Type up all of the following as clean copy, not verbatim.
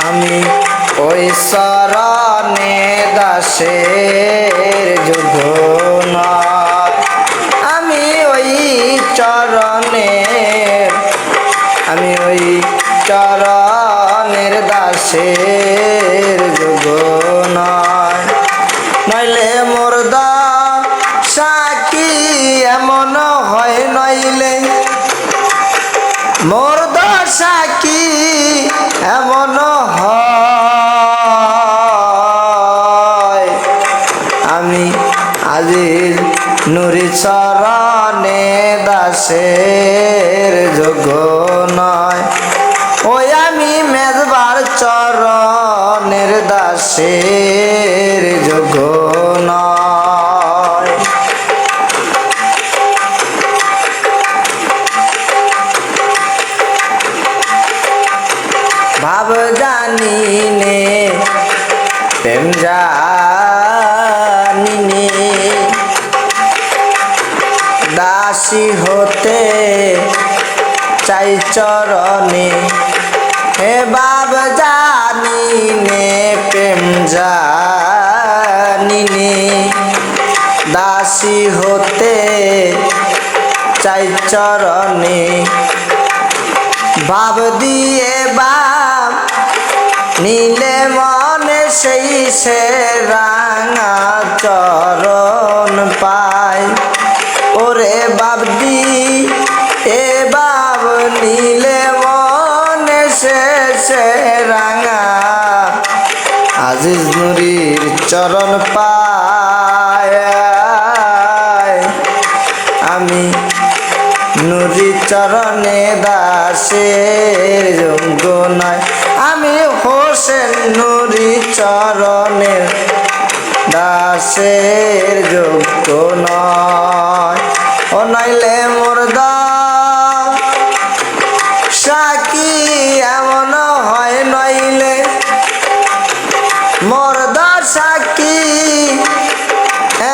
আমি ওই চরণে দাসের যোগ্য নয়, আমি ওই চরণের দাসের যোগ্য নয়। নইলে মোর দশা কি এমন হয়, নইলে মোর দশা কি এমন হয়, আমি আজিজ নুরি চরণে দাসের যোগ্য নয়। ওই আমি মেজবার চরণের দাসের যোগ্য নয়। ভাব জানি নে প্রেম জানি নে, দাসী হতে চাই চরণে। হে বাব জানি নে প্রেম জানি নে, দাসী হতে চাই চরণে। ভাব দিয়ে বাপ নীলে মনে সেই সে রাঙা চরণ পায়। ওরে বাপ দি এ বাপ নীলে মনে সে রাঙা আজিজ নুরির চরণ পায়। আমি নুরি চরণে দাসের যোগ্য নয়, আমি হোসেন নুরি চরণের দাসের যোগ্য নয়। ও নইলে মোর দশা কি এমন হয়, নইলে মোর দশা কি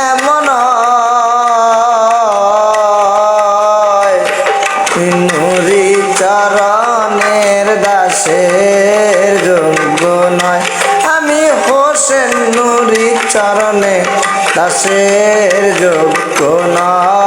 এমন নুরি চরণের দাসের যোগ্য নয়, আমি হোসেন নুরি চরণে দাসের যোগ্য নয়।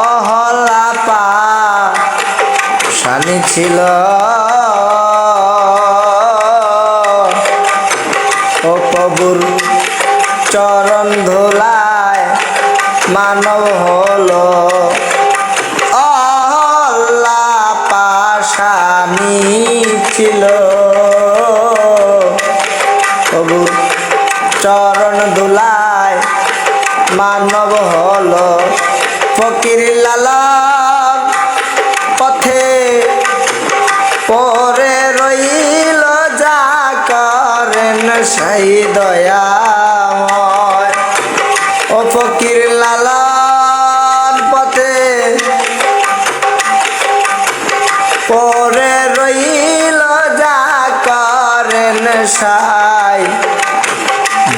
অহলা পাশানি ছিল ও প্রভুর চরণ ধুলায় মানব হলো। অহলা পাশানি ছিল প্রভুর চরণ ধুলায় মানব হলো। ফকির লালন পথে পরে রইল, যা করেন সেই দয়াময়। ও ফকির লালন পথে পরে রইল, যা করেন সাই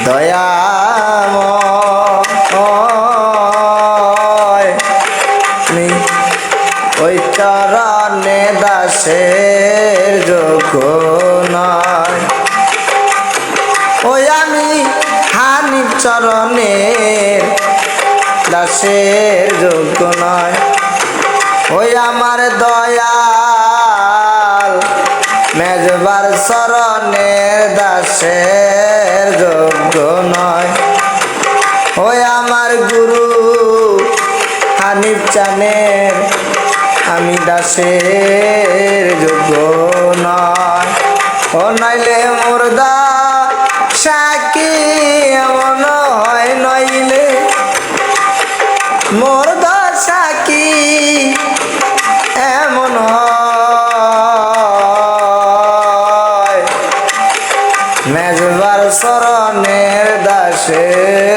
দয়াময়। ওই চরণে দাসের যোগ্য নয়, ওই আমি হানিফ চরণের দাসের যোগ্য নয়। ওই আমার দয়াল মেজবার চরণের দাসের যোগ্য নয়। ওই আমার গুরু হানিফ চানের আমি দাসের যোগ্য নয়। ও নইলে মোর দশা কি এমন হয়, নইলে মোর দশা কি এমন হয়, মেজবার চরণের দাসের